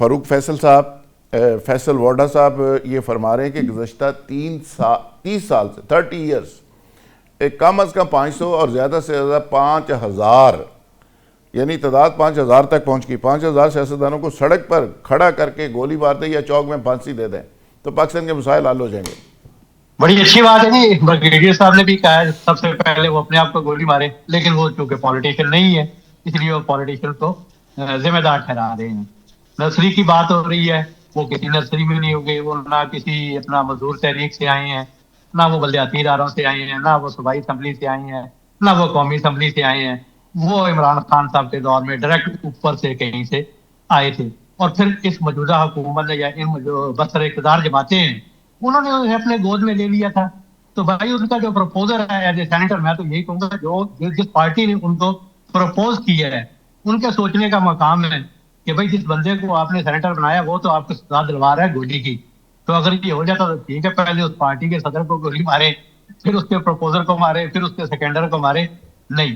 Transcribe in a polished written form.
फ़ारूक फैसल साहब, फैसल वाडा साहब ये फरमा रहे हैं कि गुज़श्ता 30 साल से 30 ईयर्स कम अज़ कम 500 और ज़्यादा से ज़्यादा 5000 यानी तादाद 5000 तक पहुँच गई। 5000 सियासतदानों को सड़क पर खड़ा करके गोली मार दें या चौक में फांसी दे दें तो पाकिस्तान के मसाइल हल हो जाएंगे। बड़ी अच्छी बात है जी। ब्रिगेडियर साहब ने भी कहा है सबसे पहले वो अपने आप को गोली मारे, लेकिन वो चूंकि पॉलिटिशियन नहीं है इसलिए वो पॉलिटिशियन को जिम्मेदार ठहरा रहे हैं। नर्सरी की बात हो रही है, वो किसी नर्सरी में नहीं होगी, वो ना किसी अपना मजदूर तहरीक से आए हैं, ना वो बलदियाती इदारों से आए हैं, ना वो सूबाई असम्बली से आए हैं, ना वो कौमी असम्बली से आए हैं। वो इमरान खान साहब के दौर में डायरेक्ट ऊपर से कहीं से आए थे। और फिर इस मौजूदा हुकूमत ने या इन जो बसर इक़्तिदार जमाते हैं उन्होंने उन्हें अपने गोद में ले लिया था। तो भाई उनका जो प्रपोजल है एज ए सेनेटर, मैं तो यही कहूंगा जो जिस पार्टी ने उनको प्रपोज किया है उनके सोचने का मकाम है कि भाई जिस बंदे को आपने सेनेटर बनाया वो तो आपको सजा दिलवा रहा है गोली की। तो अगर ये हो जाता तो ठीक है, पहले उस पार्टी के सदर को गोली मारे, फिर उसके प्रपोजल को मारे, फिर उसके सेकेंडर को मारे। नहीं,